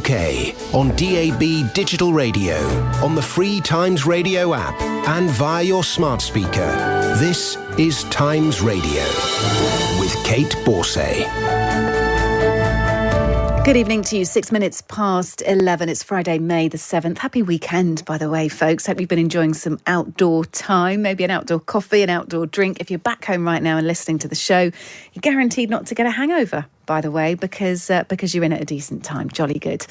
UK, on DAB digital radio, on the free Times Radio app, and via your smart speaker. This is Times Radio with Kait Borsay. Good evening to you. 6 minutes past 11. It's Friday, May the 7th. Happy weekend, by the way, folks. Hope you've been enjoying some outdoor time, maybe an outdoor coffee, an outdoor drink. If you're back home right now and listening to the show, you're guaranteed not to get a hangover, by the way, because you're in at a decent time. Jolly good.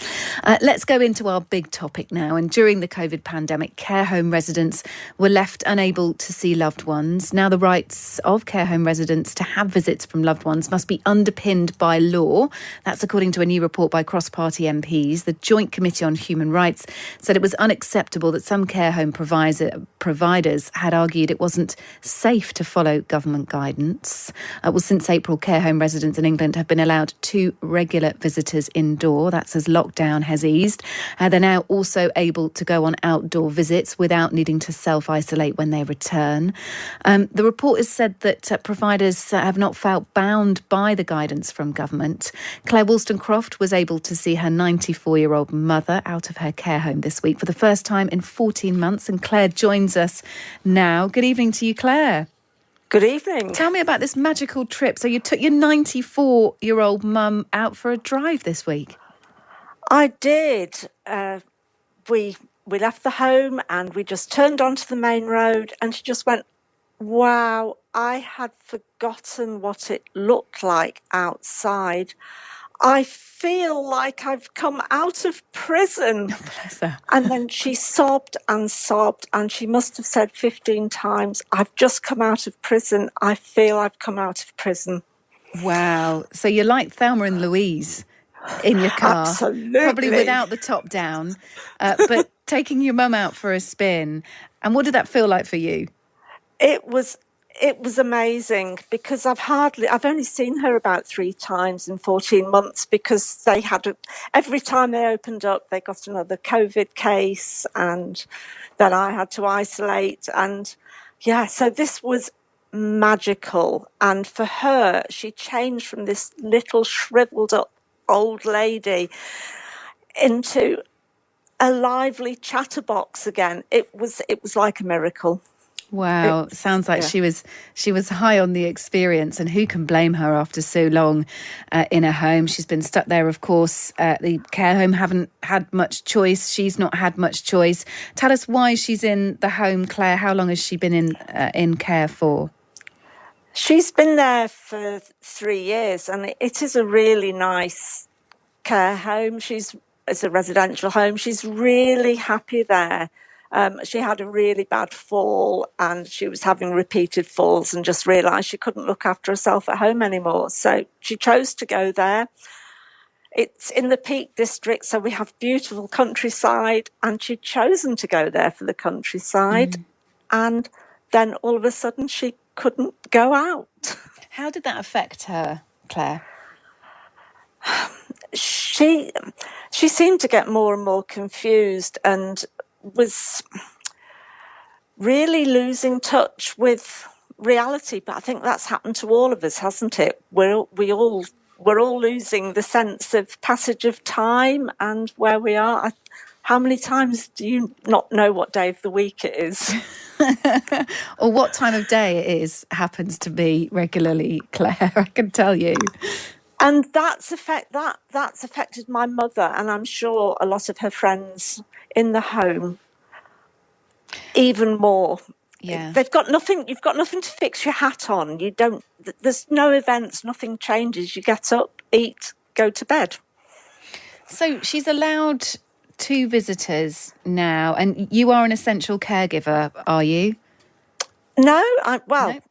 Let's go into our big topic now. And during the COVID pandemic, care home residents were left unable to see loved ones. Now the rights of care home residents to have visits from loved ones must be underpinned by law. That's according to a new report by cross-party MPs. The Joint Committee on Human Rights said it was unacceptable that some care home providers had argued it wasn't safe to follow government guidance. Since April, care home residents in England have been allowed 2 regular visitors indoor. That's as lockdown has eased. They're now also able to go on outdoor visits without needing to self-isolate when they return. The report has said that providers have not felt bound by the guidance from government. Claire Wollstonecroft was able to see her 94-year-old mother out of her care home this week for the first time in 14 months. And Claire joins us now. Good evening to you, Claire. Good evening. Tell me about this magical trip. So you took your 94-year-old mum out for a drive this week. I did. We left the home and we just turned onto the main road and she just went, wow, I had forgotten what it looked like outside. I feel like I've come out of prison. Oh, bless her. And then she sobbed and she must have said 15 times, I've just come out of prison. I feel I've come out of prison. Wow. So you're like Thelma and Louise in your car. Absolutely. Probably without the top down, but taking your mum out for a spin. And what did that feel like for you? It was amazing because I've only seen her about 3 times in 14 months because every time they opened up, they got another COVID case and then I had to isolate. And yeah, so this was magical. And for her, she changed from this little shriveled up old lady into a lively chatterbox again. It was like a miracle. Wow, sounds like she was high on the experience, and who can blame her after so long in a home? She's been stuck there, of course. The care home haven't had much choice. She's not had much choice. Tell us why she's in the home, Claire. How long has she been in care for? She's been there for 3 years, and it is a really nice care home. It's a residential home. She's really happy there. She had a really bad fall and she was having repeated falls and just realised she couldn't look after herself at home anymore. So she chose to go there. It's in the Peak District, so we have beautiful countryside, and she'd chosen to go there for the countryside. And then all of a sudden she couldn't go out. How did that affect her, Claire? She seemed to get more and more confused and was really losing touch with reality. But I think that's happened to all of us, hasn't it? We're all losing the sense of passage of time and where we are. How many times do you not know what day of the week it is? Or what time of day it is happens to be regularly, Claire, I can tell you. And that's affected my mother, and I'm sure a lot of her friends in the home even more. Yeah. You've got nothing to fix your hat on. There's no events, nothing changes. You get up, eat, go to bed. So she's allowed 2 visitors now, and you are an essential caregiver, are you? No.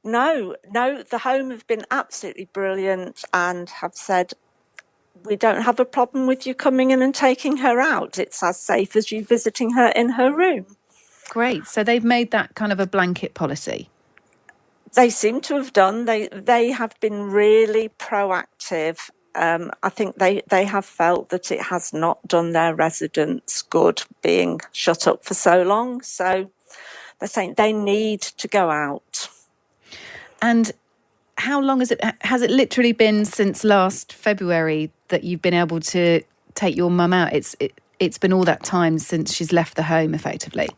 No. The home have been absolutely brilliant and have said, we don't have a problem with you coming in and taking her out. It's as safe as you visiting her in her room. Great. So they've made that kind of a blanket policy. They seem to have done. They have been really proactive. I think they have felt that it has not done their residents good being shut up for so long. So they're saying they need to go out. And how long has it literally been since last February that you've been able to take your mum out? It's been all that time since she's left the home, effectively.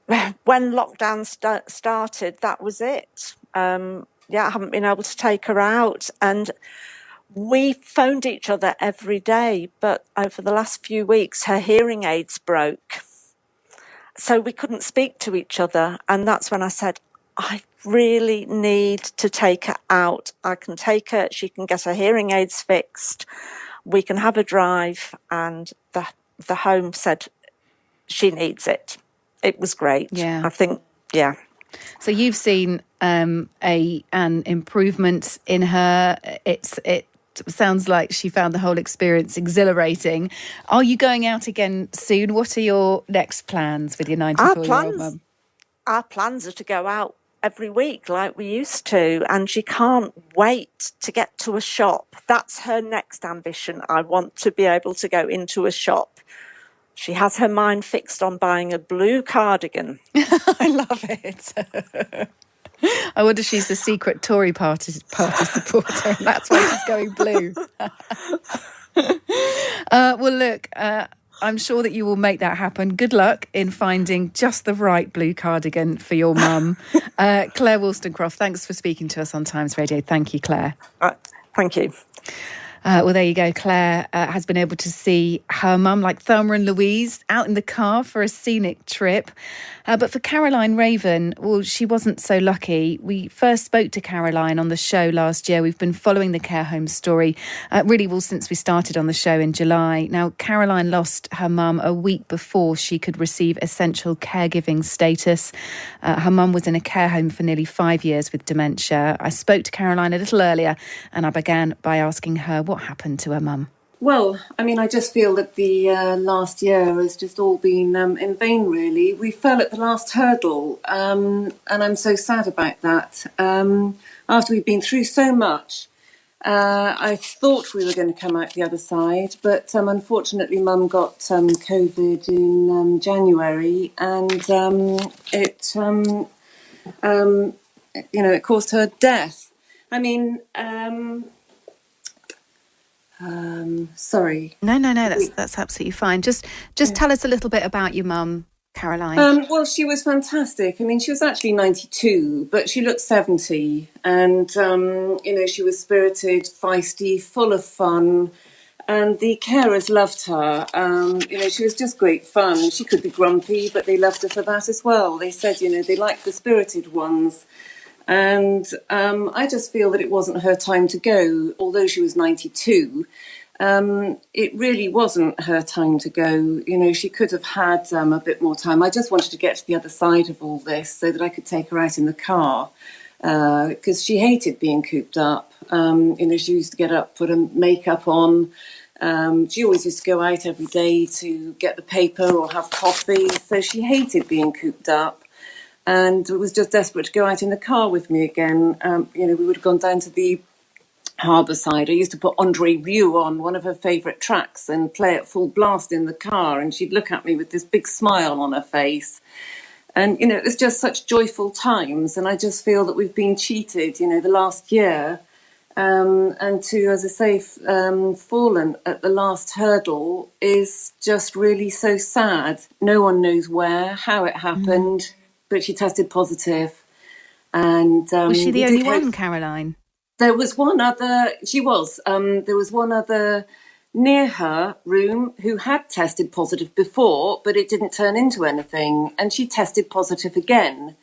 When lockdown started, that was it. I haven't been able to take her out, and we phoned each other every day, but over the last few weeks her hearing aids broke, so we couldn't speak to each other. And that's when I said, I really need to take her out. I can take her, she can get her hearing aids fixed, we can have a drive. And the home said she needs it. It was great. Yeah. I think, yeah. So you've seen an improvement in her. It sounds like she found the whole experience exhilarating. Are you going out again soon? What are your next plans with your 94-year-old mum? Our plans are to go out every week like we used to, and she can't wait to get to a shop. That's her next ambition. I want to be able to go into a shop. She has her mind fixed on buying a blue cardigan. I love it. I wonder if she's the secret Tory party supporter, and that's why she's going blue. Well, look, I'm sure that you will make that happen. Good luck in finding just the right blue cardigan for your mum. Claire Wollstonecroft, thanks for speaking to us on Times Radio. Thank you, Claire. Thank you. Well, there you go. Claire has been able to see her mum, like Thelma and Louise, out in the car for a scenic trip. But for Caroline Raven, well, she wasn't so lucky. We first spoke to Caroline on the show last year. We've been following the care home story since we started on the show in July. Now, Caroline lost her mum a week before she could receive essential caregiving status. Her mum was in a care home for nearly 5 years with dementia. I spoke to Caroline a little earlier, and I began by asking her what happened to her mum. Well, I mean, I just feel that the last year has just all been in vain, really. We fell at the last hurdle, and I'm so sad about that. After we've been through so much, I thought we were going to come out the other side, but unfortunately Mum got COVID in January, and it caused her death. I mean... sorry. No, that's absolutely fine. Just tell us a little bit about your mum, Caroline. Well, she was fantastic. I mean, she was actually 92, but she looked 70. And, she was spirited, feisty, full of fun. And the carers loved her. She was just great fun. She could be grumpy, but they loved her for that as well. They said, they liked the spirited ones. And I just feel that it wasn't her time to go. Although she was 92, it really wasn't her time to go. She could have had a bit more time. I just wanted to get to the other side of all this so that I could take her out in the car, because she hated being cooped up. She used to get up, put her makeup on. She always used to go out every day to get the paper or have coffee. So she hated being cooped up. And was just desperate to go out in the car with me again. We would have gone down to the harbour side. I used to put Andre Rieu on, one of her favourite tracks, and play it full blast in the car. And she'd look at me with this big smile on her face. And, it was just such joyful times. And I just feel that we've been cheated, the last year. And to, as I say, fallen at the last hurdle is just really so sad. No one knows how it happened. But she tested positive. And was she the only one, Caroline? There was one other. She was. There was one other near her room who had tested positive before, but it didn't turn into anything. And she tested positive again,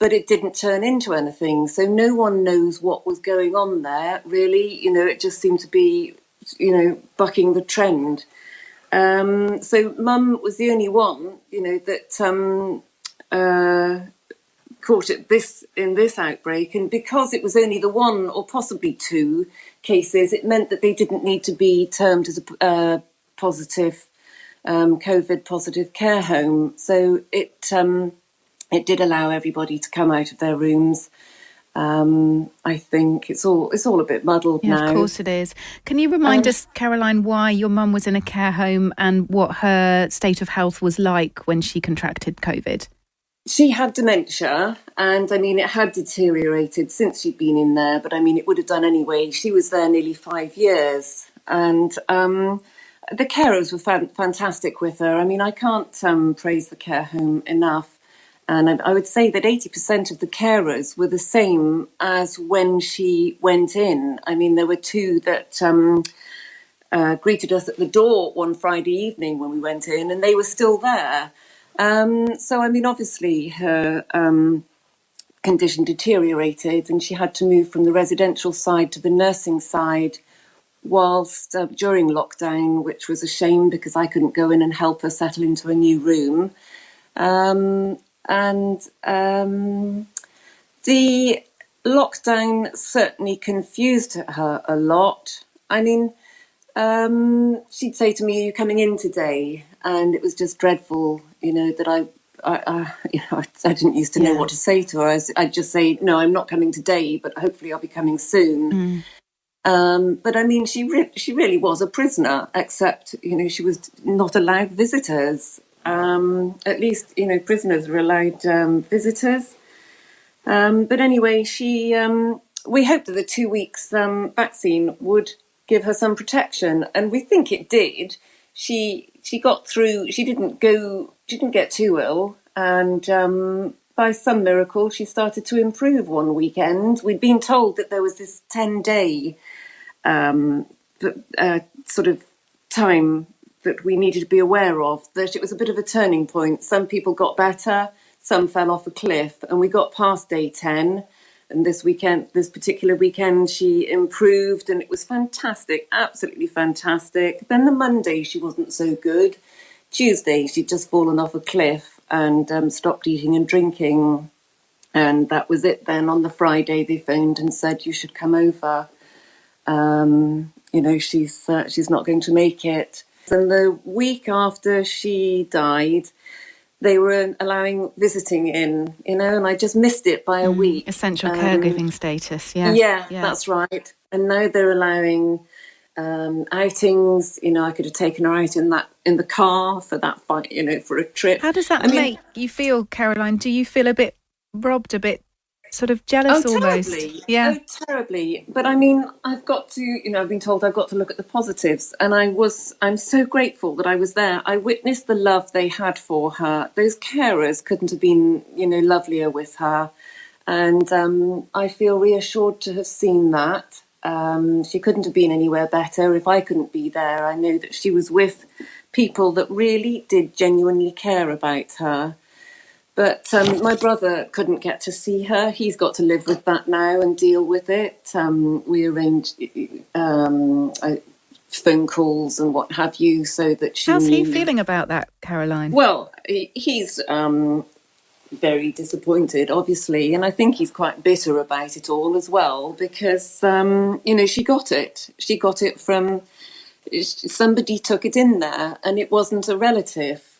but it didn't turn into anything. So no one knows what was going on there, really. It just seemed to be, bucking the trend. So Mum was the only one, that... caught at in this outbreak, and because it was only the one or possibly two cases, it meant that they didn't need to be termed as a positive COVID positive care home. So it did allow everybody to come out of their rooms. I think it's all a bit muddled now. Of course it is. Can you remind us, Caroline, why your mum was in a care home and what her state of health was like when she contracted COVID? She had dementia, and it had deteriorated since she'd been in there, but it would have done anyway. She was there nearly 5 years, and The carers were fantastic with her. I mean, I can't praise the care home enough. And I would say that 80% of the carers were the same as when she went in. I mean, there were two that greeted us at the door one Friday evening when we went in, and they were still there. So, I mean, obviously her condition deteriorated and she had to move from the residential side to the nursing side whilst during lockdown, which was a shame because I couldn't go in and help her settle into a new room. The lockdown certainly confused her a lot. I mean, she'd say to me, "Are you coming in today?" And it was just dreadful, that I didn't used to know what to say to her. I'd just say, "No, I'm not coming today, but hopefully I'll be coming soon." But I mean, she really was a prisoner, except, she was not allowed visitors. At least, prisoners were allowed visitors. But anyway, we hoped that the 2 weeks vaccine would give her some protection, and we think it did. She got through. She didn't get too ill, and by some miracle, she started to improve one weekend. We'd been told that there was this 10-day sort of time that we needed to be aware of, that it was a bit of a turning point. Some people got better, some fell off a cliff, and we got past day 10. And this particular weekend, she improved and it was fantastic, absolutely fantastic. Then the Monday, she wasn't so good. Tuesday, she'd just fallen off a cliff and stopped eating and drinking. And that was it then. On the Friday, they phoned and said, "You should come over. She's not going to make it." And the week after she died, they were allowing visiting in, and I just missed it by a week. Essential caregiving status, yeah. Yeah, that's right. And now they're allowing outings. I could have taken her out in the car for that fight, for a trip. How does that make you feel, Caroline? Do you feel a bit robbed, a bit sort of jealous almost? Terribly. Yeah. Oh, terribly. But I mean, I've got to, I've been told I've got to look at the positives. And I'm so grateful that I was there. I witnessed the love they had for her. Those carers couldn't have been, lovelier with her. And I feel reassured to have seen that. She couldn't have been anywhere better. If I couldn't be there, I know that she was with people that really did genuinely care about her. But my brother couldn't get to see her. He's got to live with that now and deal with it. We arranged phone calls and what have you so that she How's he feeling about that, Caroline? Well, he's very disappointed, obviously. And I think he's quite bitter about it all as well because, she got it. She got it from... Somebody took it in there and it wasn't a relative.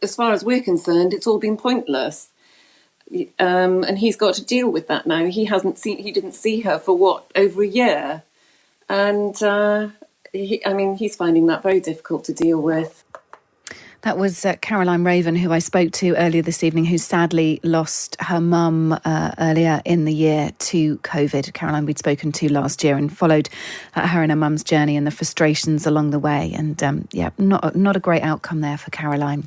As far as we're concerned, it's all been pointless. And he's got to deal with that now. He didn't see her for over a year. And he's finding that very difficult to deal with. That was Caroline Raven, who I spoke to earlier this evening, who sadly lost her mum earlier in the year to COVID. Caroline we'd spoken to last year and followed her and her mum's journey and the frustrations along the way. And not a great outcome there for Caroline.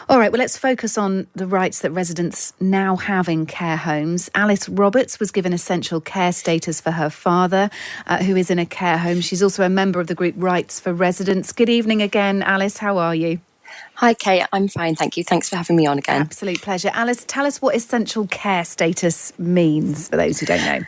All right, well, let's focus on the rights that residents now have in care homes. Alice Roberts was given essential care status for her father, who is in a care home. She's also a member of the group Rights for Residents. Good evening again, Alice. How are you? Hi, Kate. I'm fine, thank you. Thanks for having me on again. Absolute pleasure. Alice, tell us what essential care status means for those who don't know.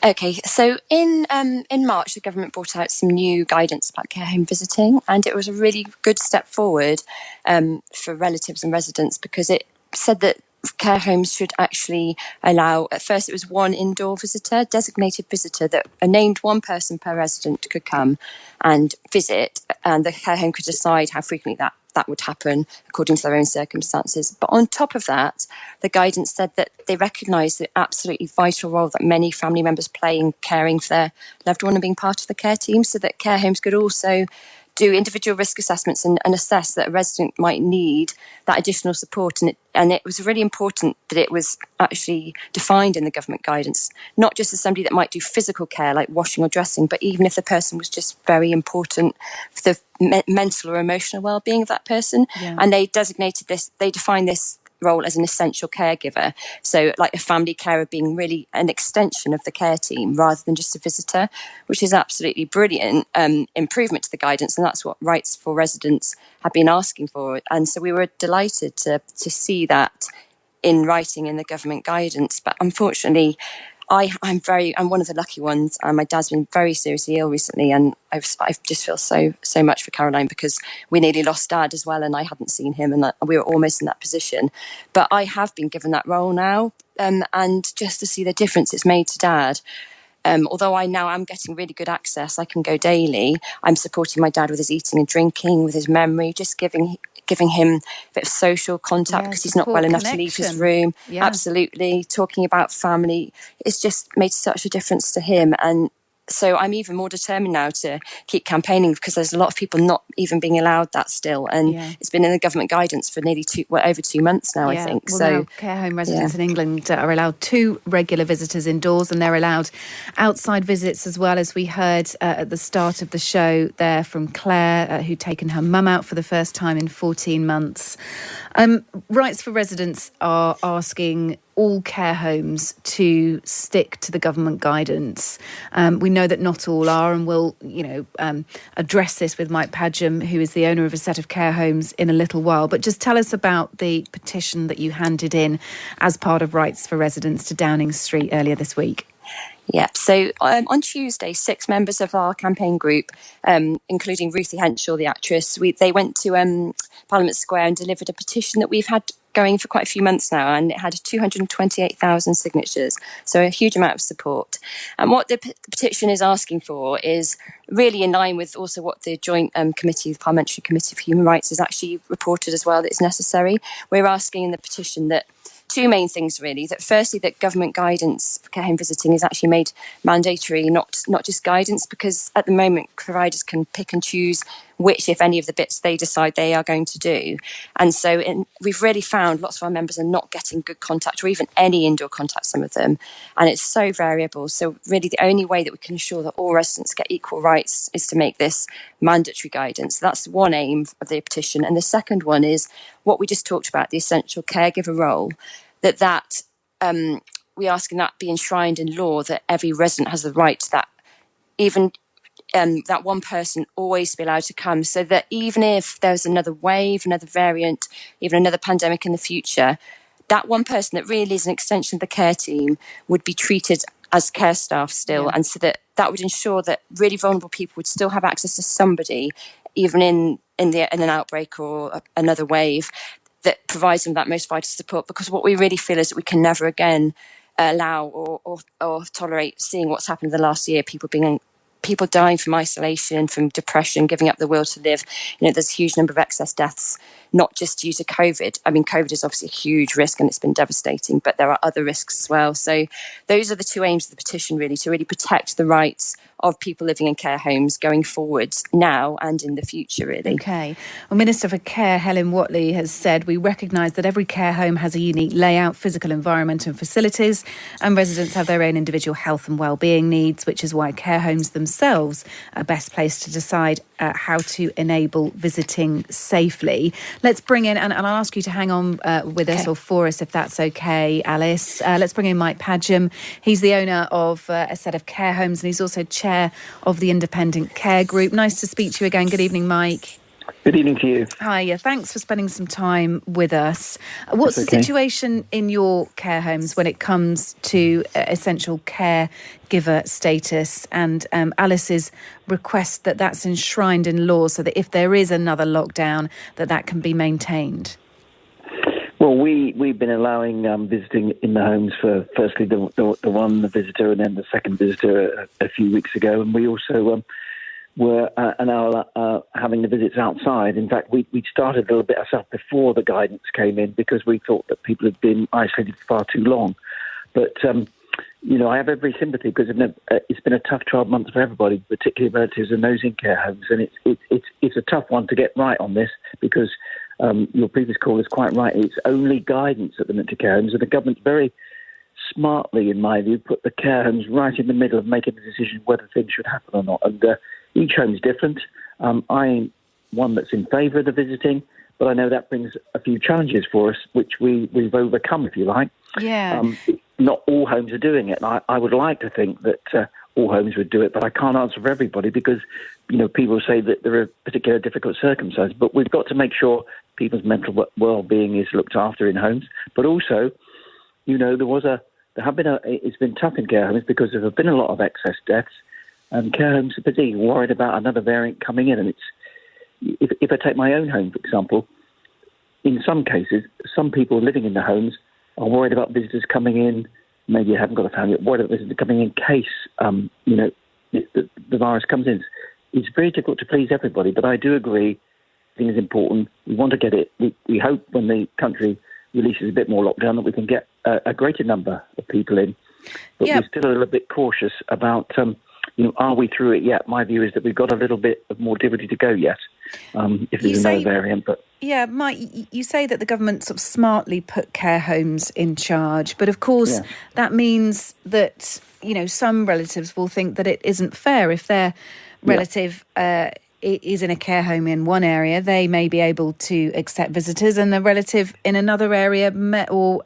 Okay, so in March, the government brought out some new guidance about care home visiting, and it was a really good step forward for relatives and residents because it said that care homes should actually allow, at first it was one indoor visitor, designated visitor, that a named one person per resident could come and visit, and the care home could decide how frequently that would happen according to their own circumstances. But on top of that, the guidance said that they recognise the absolutely vital role that many family members play in caring for their loved one and being part of the care team, so that care homes could also do individual risk assessments and assess that a resident might need that additional support. And it was really important that it was actually defined in the government guidance, not just as somebody that might do physical care like washing or dressing, but even if the person was just very important for the mental or emotional well-being of that person. Yeah. And they defined this role as an essential caregiver. So like a family carer being really an extension of the care team rather than just a visitor, which is absolutely brilliant improvement to the guidance. And that's what Rights for Residents have been asking for. And so we were delighted to see that in writing in the government guidance. But unfortunately, I'm one of the lucky ones. My dad's been very seriously ill recently, and I just feel so much for Caroline, because we nearly lost Dad as well, and I hadn't seen him, and we were almost in that position. But I have been given that role now, and just to see the difference it's made to Dad. Although I now am getting really good access, I can go daily. I'm supporting my dad with his eating and drinking, with his memory, just giving him a bit of social contact because he's not well enough to leave his room. Yeah. Absolutely. Talking about family. It's just made such a difference to him. And so I'm even more determined now to keep campaigning, because there's a lot of people not even being allowed that still. And it's been in the government guidance for nearly over 2 months now, I think. Well, so now care home residents in England are allowed 2 regular visitors indoors, and they're allowed outside visits as well, as we heard at the start of the show there from Claire, who'd taken her mum out for the first time in 14 months. Rights for Residents are asking all care homes to stick to the government guidance. We know that not all are, and we'll, address this with Mike Padgham, who is the owner of a set of care homes, in a little while. But just tell us about the petition that you handed in as part of Rights for Residents to Downing Street earlier this week. Yeah, so on Tuesday, 6 members of our campaign group, including Ruthie Henshaw, the actress, they went to Parliament Square and delivered a petition that we've had going for quite a few months now, and it had 228,000 signatures, so a huge amount of support. And what the petition is asking for is really in line with also what the Joint Committee, the Parliamentary Committee for Human Rights, has actually reported as well, that it's necessary. We're asking in the petition that 2 main things, really. That firstly, that government guidance for care home visiting is actually made mandatory, not just guidance, because at the moment providers can pick and choose which, if any, of the bits they decide they are going to do. And so we've really found lots of our members are not getting good contact, or even any indoor contact, some of them. And it's so variable. So really the only way that we can ensure that all residents get equal rights is to make this mandatory guidance. So that's one aim of the petition. And the second one is what we just talked about, the essential caregiver role, that we asking that be enshrined in law, that every resident has the right to that, even that one person always be allowed to come, so that even if there's another wave, another variant, even another pandemic in the future, that one person that really is an extension of the care team would be treated as care staff still. And so that would ensure that really vulnerable people would still have access to somebody, even in an outbreak or another wave, that provides them that most vital support. Because what we really feel is that we can never again allow or tolerate seeing what's happened in the last year, people dying from isolation, from depression, giving up the will to live. There's a huge number of excess deaths, not just due to COVID. I mean, COVID is obviously a huge risk and it's been devastating, but there are other risks as well. So those are the 2 aims of the petition, really, to really protect the rights of people living in care homes going forwards now and in the future, really. OK. Well, Minister for Care, Helen Whatley, has said, we recognise that every care home has a unique layout, physical environment and facilities, and residents have their own individual health and wellbeing needs, which is why care homes themselves are best placed to decide how to enable visiting safely. Let's bring in, and I'll ask you to hang on with us or for us, if that's OK, Alice. Let's bring in Mike Padgham. He's the owner of a set of care homes, and he's also chair of the Independent Care Group. Nice to speak to you again. Good evening, Mike. Good evening to you. Hi, thanks for spending some time with us. What's the situation in your care homes when it comes to essential caregiver status, and Alice's request that that's enshrined in law so that if there is another lockdown, that can be maintained? Well, we've been allowing visiting in the homes for firstly the one visitor and then the second visitor a few weeks ago, and we also were now having the visits outside. In fact, we started a little bit ourselves before the guidance came in because we thought that people had been isolated for far too long. But I have every sympathy because it's been a tough 12 months for everybody, particularly relatives and those in care homes. And it's a tough one to get right on this because your previous caller is quite right. It's only guidance at the minute to care homes, and the government's very smartly, in my view, put the care homes right in the middle of making the decision whether things should happen or not. And each home is different. I'm one that's in favour of the visiting, but I know that brings a few challenges for us, which we've overcome, if you like. Yeah. Not all homes are doing it. And I would like to think that all homes would do it, but I can't answer for everybody because, people say that there are particular difficult circumstances. But we've got to make sure people's mental well-being is looked after in homes. But also, it's been tough in care homes because there have been a lot of excess deaths, and care homes are particularly worried about another variant coming in. And if I take my own home, for example, in some cases, some people living in the homes are worried about visitors coming in. Maybe you haven't got a family, but worried about visitors coming in case, the virus comes in. It's very difficult to please everybody, but I do agree I think it's important. We want to get it. We hope when the country releases a bit more lockdown that we can get a greater number of people in. But we're still a little bit cautious about, are we through it yet? My view is that we've got a little bit of more difficulty to go yet, if there's another variant. But yeah, Mike, you say that the government sort of smartly put care homes in charge, but of course that means that, some relatives will think that it isn't fair if their relative is in a care home in one area. They may be able to accept visitors, and the relative in another area or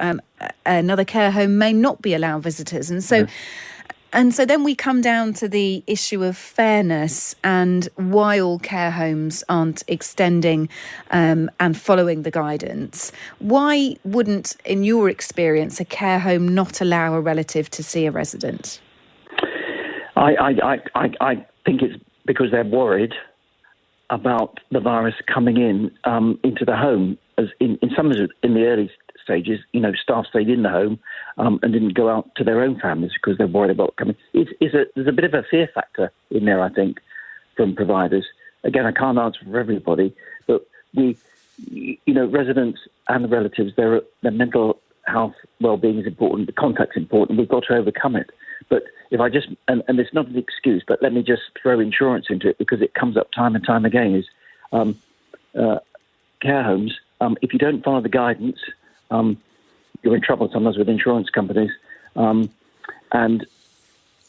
another care home may not be allowed visitors. And so then we come down to the issue of fairness and why all care homes aren't extending and following the guidance. Why wouldn't, in your experience, a care home not allow a relative to see a resident? I think it's because they're worried about the virus coming into the home. As in some of in the early stages, staff stayed in the home and didn't go out to their own families because they're worried about coming. There's a bit of a fear factor in there, I think, from providers. Again, I can't answer for everybody, but residents and the relatives, their mental health well-being is important. The contact's important. We've got to overcome it. But if I just, and it's not an excuse, but let me just throw insurance into it because it comes up time and time again, is care homes, if you don't follow the guidance, you're in trouble sometimes with insurance companies. And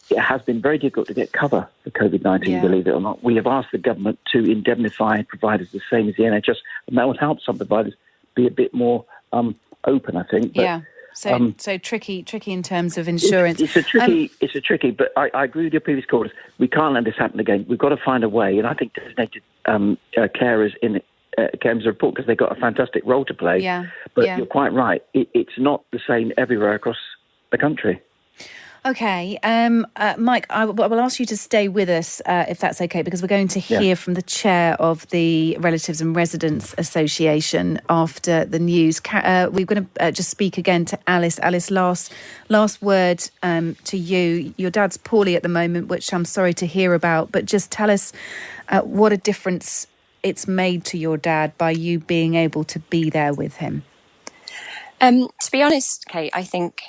it has been very difficult to get cover for COVID-19, believe it or not. We have asked the government to indemnify providers the same as the NHS, and that would help some providers be a bit more open, I think. But, So tricky in terms of insurance. It's a tricky, but I agree with your previous callers. We can't let this happen again. We've got to find a way, and I think designated carers in CAMS report because they've got a fantastic role to play. But you're quite right. It's not the same everywhere across the country. Okay, Mike, I will ask you to stay with us if that's okay, because we're going to hear from the chair of the Relatives and Residents Association after the news. We're going to just speak again to Alice. Alice, last word to you. Your dad's poorly at the moment, which I'm sorry to hear about, but just tell us what a difference it's made to your dad by you being able to be there with him. To be honest, Kate, I think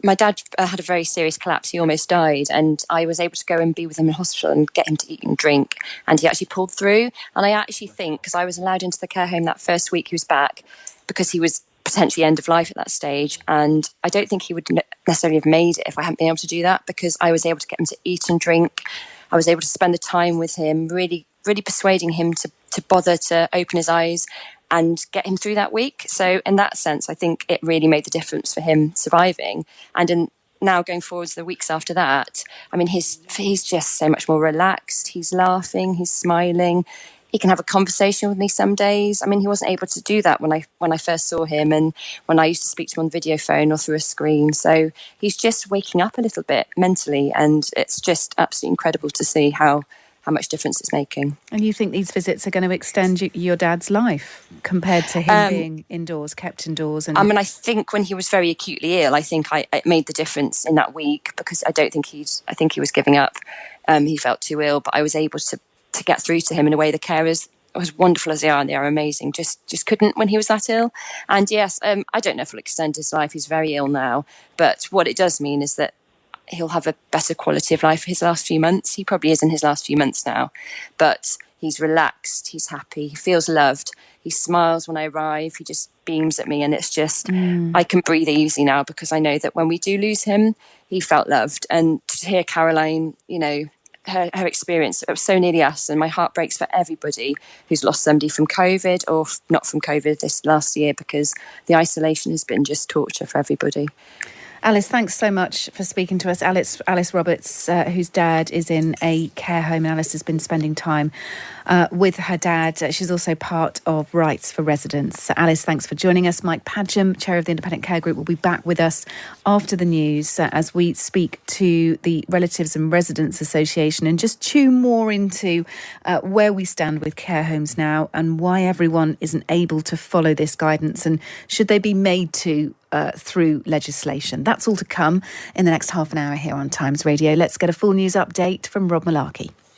my dad had a very serious collapse. He almost died, and I was able to go and be with him in hospital and get him to eat and drink, and he actually pulled through. And I actually think, because I was allowed into the care home that first week he was back, because he was potentially end of life at that stage, and I don't think he would necessarily have made it if I hadn't been able to do that, because I was able to get him to eat and drink. I was able to spend the time with him, really persuading him to bother to open his eyes and get him through that week. So in that sense, I think it really made the difference for him surviving. And now going forward to the weeks after that, I mean, he's just so much more relaxed. He's laughing, he's smiling. He can have a conversation with me some days. I mean, he wasn't able to do that when I first saw him, and when I used to speak to him on the video phone or through a screen. So he's just waking up a little bit mentally, and it's just absolutely incredible to see how much difference it's making. And you think these visits are going to extend your dad's life compared to him being indoors, kept indoors? And I mean, I think when he was very acutely ill, I think it made the difference in that week, because I think he was giving up. He felt too ill, but I was able to get through to him in a way the carers, as wonderful as they are, and they are amazing, just couldn't when he was that ill. And yes, I don't know if it'll extend his life. He's very ill now. But what it does mean is that he'll have a better quality of life for his last few months. He probably is in his last few months now, but he's relaxed, he's happy, he feels loved. He smiles when I arrive, he just beams at me, and it's just, I can breathe easy now because I know that when we do lose him, he felt loved. And to hear Caroline, you know, her experience, it was so nearly us, and my heart breaks for everybody who's lost somebody from COVID or not from COVID this last year, because the isolation has been just torture for everybody. Alice, thanks so much for speaking to us. Alice Roberts, whose dad is in a care home, and Alice has been spending time with her dad. She's also part of Rights for Residents. Alice, thanks for joining us. Mike Padgham, chair of the Independent Care Group, will be back with us after the news as we speak to the Relatives and Residents Association and just tune more into where we stand with care homes now and why everyone isn't able to follow this guidance, and should they be made to through legislation. That's all to come in the next half an hour here on Times Radio. Let's get a full news update from Rob Malarkey.